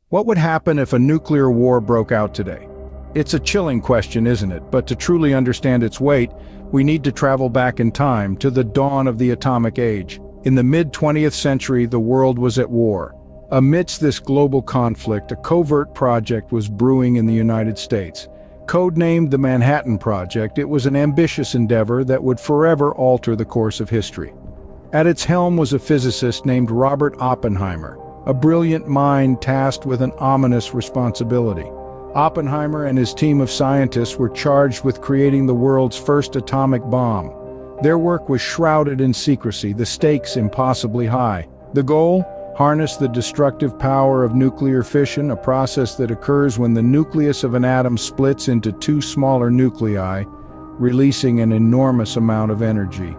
What would happen if a nuclear war broke out today? It's a chilling question, isn't it? But to truly understand its weight, we need to travel back in time to the dawn of the atomic age. In the mid-20th century, the world was at war. Amidst this global conflict, a covert project was brewing in the United States. Codenamed the Manhattan Project, it was an ambitious endeavor that would forever alter the course of history. At its helm was a physicist named Robert Oppenheimer, a brilliant mind tasked with an ominous responsibility. Oppenheimer and his team of scientists were charged with creating the world's first atomic bomb. Their work was shrouded in secrecy, the stakes impossibly high. The goal? Harness the destructive power of nuclear fission, a process that occurs when the nucleus of an atom splits into two smaller nuclei, releasing an enormous amount of energy.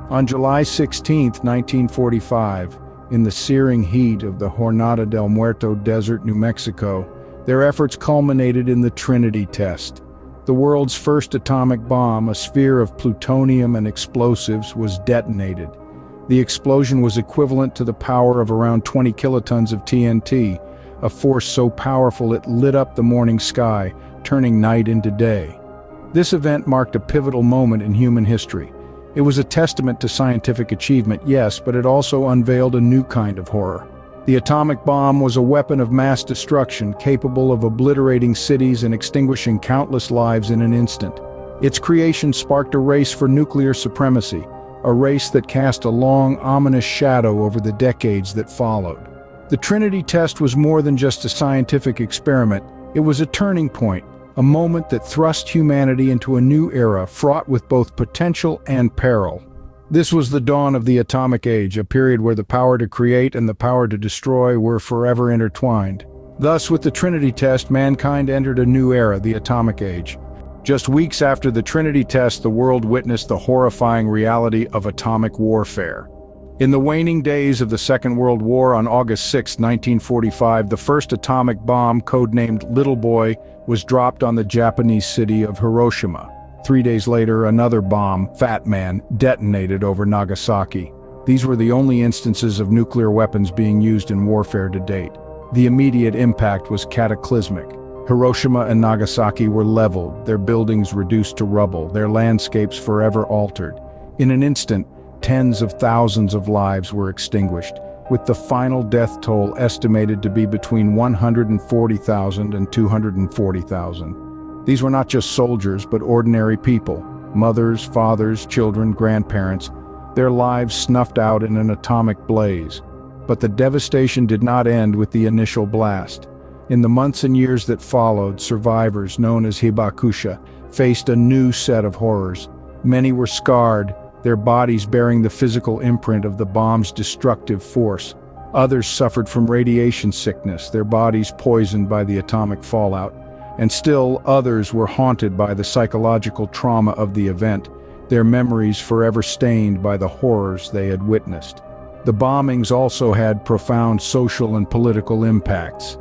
On July 16, 1945, in the searing heat of the Jornada del Muerto desert, New Mexico, their efforts culminated in the Trinity test. The world's first atomic bomb, a sphere of plutonium and explosives, was detonated. The explosion was equivalent to the power of around 20 kilotons of TNT, a force so powerful it lit up the morning sky, turning night into day. This event marked a pivotal moment in human history. It was a testament to scientific achievement, yes, but it also unveiled a new kind of horror. The atomic bomb was a weapon of mass destruction capable of obliterating cities and extinguishing countless lives in an instant. Its creation sparked a race for nuclear supremacy, a race that cast a long, ominous shadow over the decades that followed. The Trinity test was more than just a scientific experiment. It was a turning point, a moment that thrust humanity into a new era fraught with both potential and peril. This was the dawn of the atomic age, a period where the power to create and the power to destroy were forever intertwined. Thus, with the Trinity test, mankind entered a new era, the atomic age. Just weeks after the Trinity test, the world witnessed the horrifying reality of atomic warfare. In the waning days of the Second World War, on August 6, 1945, the first atomic bomb, codenamed Little Boy, was dropped on the Japanese city of Hiroshima. 3 days later, another bomb, Fat Man, detonated over Nagasaki. These were the only instances of nuclear weapons being used in warfare to date. The immediate impact was cataclysmic. Hiroshima and Nagasaki were leveled, their buildings reduced to rubble, their landscapes forever altered. In an instant, tens of thousands of lives were extinguished, with the final death toll estimated to be between 140,000 and 240,000. These were not just soldiers, but ordinary people, mothers, fathers, children, grandparents, their lives snuffed out in an atomic blaze. But the devastation did not end with the initial blast. In the months and years that followed, survivors, known as hibakusha, faced a new set of horrors. Many were scarred, their bodies bearing the physical imprint of the bomb's destructive force. Others suffered from radiation sickness, their bodies poisoned by the atomic fallout. And still others were haunted by the psychological trauma of the event, their memories forever stained by the horrors they had witnessed. The bombings also had profound social and political impacts.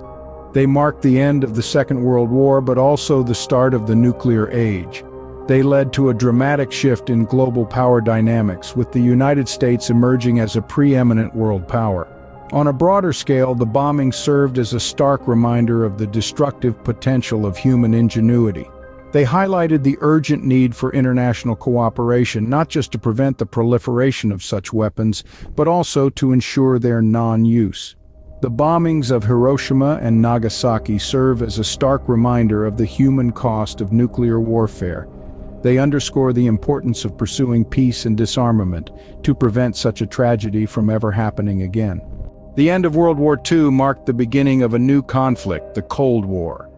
They marked the end of the Second World War, but also the start of the nuclear age. They led to a dramatic shift in global power dynamics, with the United States emerging as a preeminent world power. On a broader scale, the bombing served as a stark reminder of the destructive potential of human ingenuity. They highlighted the urgent need for international cooperation, not just to prevent the proliferation of such weapons, but also to ensure their non-use. The bombings of Hiroshima and Nagasaki serve as a stark reminder of the human cost of nuclear warfare. They underscore the importance of pursuing peace and disarmament to prevent such a tragedy from ever happening again. The end of World War II marked the beginning of a new conflict, the Cold War.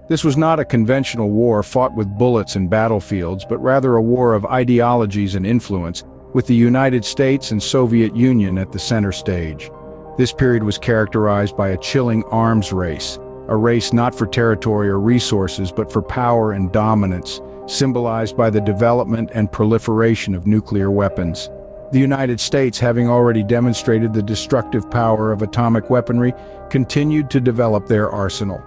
This was not a conventional war fought with bullets and battlefields, but rather a war of ideologies and influence, with the United States and Soviet Union at the center stage. This period was characterized by a chilling arms race, a race not for territory or resources, but for power and dominance, symbolized by the development and proliferation of nuclear weapons. The United States, having already demonstrated the destructive power of atomic weaponry, continued to develop their arsenal.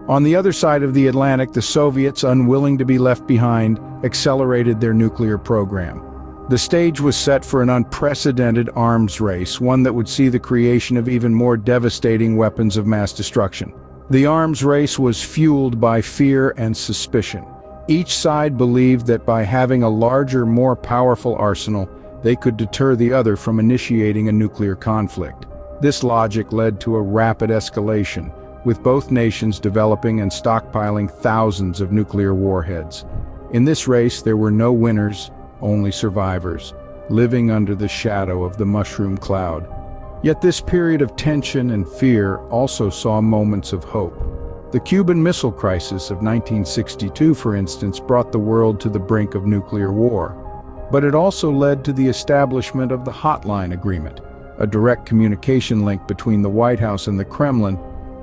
On the other side of the Atlantic, the Soviets, unwilling to be left behind, accelerated their nuclear program. The stage was set for an unprecedented arms race, one that would see the creation of even more devastating weapons of mass destruction. The arms race was fueled by fear and suspicion. Each side believed that by having a larger, more powerful arsenal, they could deter the other from initiating a nuclear conflict. This logic led to a rapid escalation, with both nations developing and stockpiling thousands of nuclear warheads. In this race, there were no winners, only survivors, living under the shadow of the mushroom cloud. Yet this period of tension and fear also saw moments of hope. The Cuban Missile Crisis of 1962, for instance, brought the world to the brink of nuclear war. But it also led to the establishment of the Hotline Agreement, a direct communication link between the White House and the Kremlin,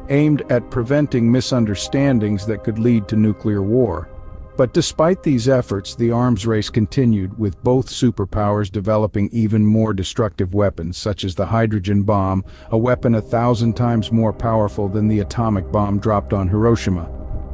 aimed at preventing misunderstandings that could lead to nuclear war. But despite these efforts, the arms race continued, with both superpowers developing even more destructive weapons, such as the hydrogen bomb, a weapon 1,000 times more powerful than the atomic bomb dropped on Hiroshima.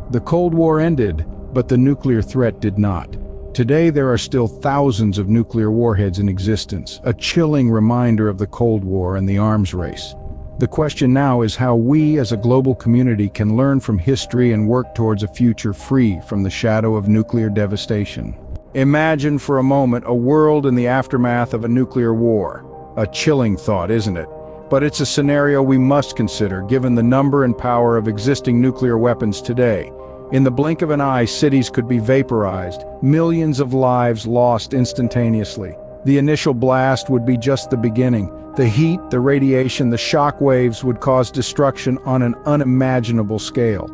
The Cold War ended, but the nuclear threat did not. Today there are still thousands of nuclear warheads in existence, a chilling reminder of the Cold War and the arms race. The question now is how we as a global community can learn from history and work towards a future free from the shadow of nuclear devastation. Imagine for a moment a world in the aftermath of a nuclear war. A chilling thought, isn't it? But it's a scenario we must consider given the number and power of existing nuclear weapons today. In the blink of an eye, cities could be vaporized, millions of lives lost instantaneously. The initial blast would be just the beginning. The heat, the radiation, the shock waves would cause destruction on an unimaginable scale.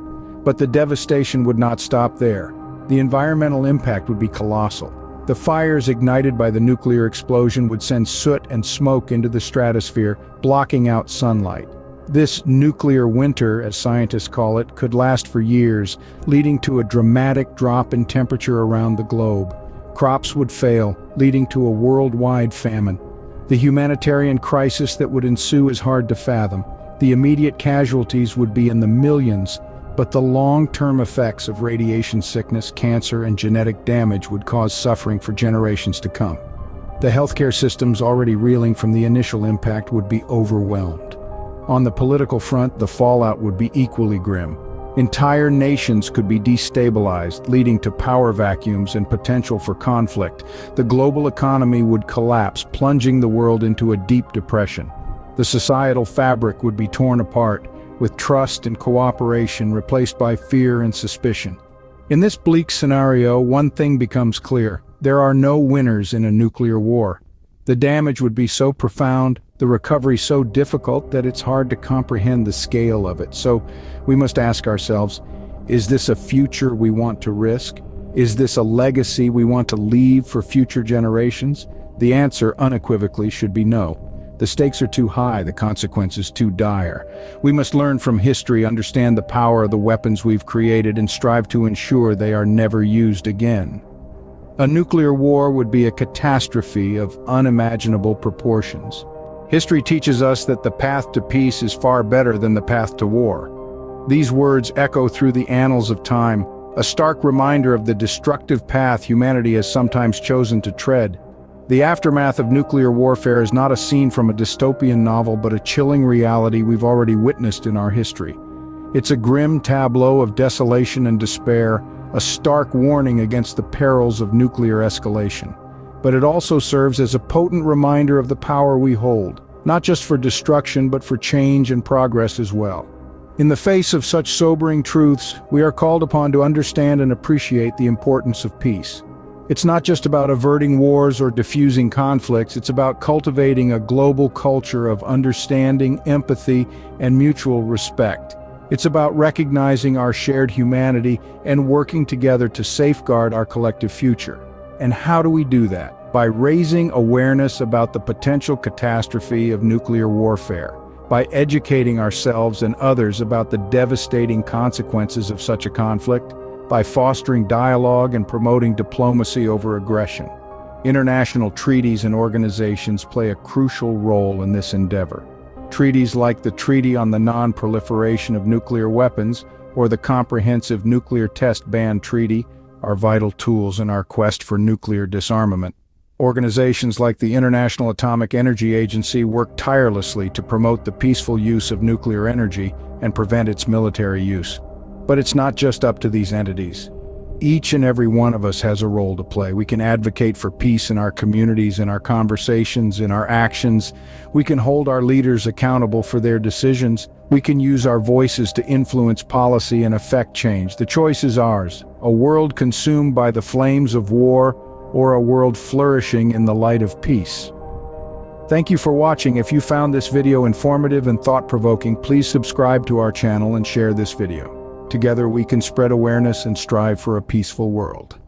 But the devastation would not stop there. The environmental impact would be colossal. The fires ignited by the nuclear explosion would send soot and smoke into the stratosphere, blocking out sunlight. This nuclear winter, as scientists call it, could last for years, leading to a dramatic drop in temperature around the globe. Crops would fail, leading to a worldwide famine. The humanitarian crisis that would ensue is hard to fathom. The immediate casualties would be in the millions, but the long-term effects of radiation sickness, cancer, and genetic damage would cause suffering for generations to come. The healthcare systems already reeling from the initial impact would be overwhelmed. On the political front, the fallout would be equally grim. Entire nations could be destabilized, leading to power vacuums and potential for conflict. The global economy would collapse, plunging the world into a deep depression. The societal fabric would be torn apart, with trust and cooperation replaced by fear and suspicion. In this bleak scenario, one thing becomes clear: there are no winners in a nuclear war. The damage would be so profound, the recovery so difficult that it's hard to comprehend the scale of it. So we must ask ourselves, is this a future we want to risk? Is this a legacy we want to leave for future generations? The answer unequivocally should be no. The stakes are too high, the consequences too dire. We must learn from history, understand the power of the weapons we've created, and strive to ensure they are never used again. A nuclear war would be a catastrophe of unimaginable proportions. History teaches us that the path to peace is far better than the path to war. These words echo through the annals of time, a stark reminder of the destructive path humanity has sometimes chosen to tread. The aftermath of nuclear warfare is not a scene from a dystopian novel, but a chilling reality we've already witnessed in our history. It's a grim tableau of desolation and despair, a stark warning against the perils of nuclear escalation. But it also serves as a potent reminder of the power we hold, not just for destruction, but for change and progress as well. In the face of such sobering truths, we are called upon to understand and appreciate the importance of peace. It's not just about averting wars or diffusing conflicts, it's about cultivating a global culture of understanding, empathy, and mutual respect. It's about recognizing our shared humanity and working together to safeguard our collective future. And how do we do that? By raising awareness about the potential catastrophe of nuclear warfare, by educating ourselves and others about the devastating consequences of such a conflict, by fostering dialogue and promoting diplomacy over aggression. International treaties and organizations play a crucial role in this endeavor. Treaties like the Treaty on the Non-Proliferation of Nuclear Weapons or the Comprehensive Nuclear Test Ban Treaty are vital tools in our quest for nuclear disarmament. Organizations like the International Atomic Energy Agency work tirelessly to promote the peaceful use of nuclear energy and prevent its military use. But it's not just up to these entities. Each and every one of us has a role to play. We can advocate for peace in our communities, in our conversations, in our actions. We can hold our leaders accountable for their decisions. We can use our voices to influence policy and affect change. The choice is ours: a world consumed by the flames of war, or a world flourishing in the light of peace. Thank you for watching. If you found this video informative and thought-provoking, please subscribe to our channel and share this video. Together we can spread awareness and strive for a peaceful world.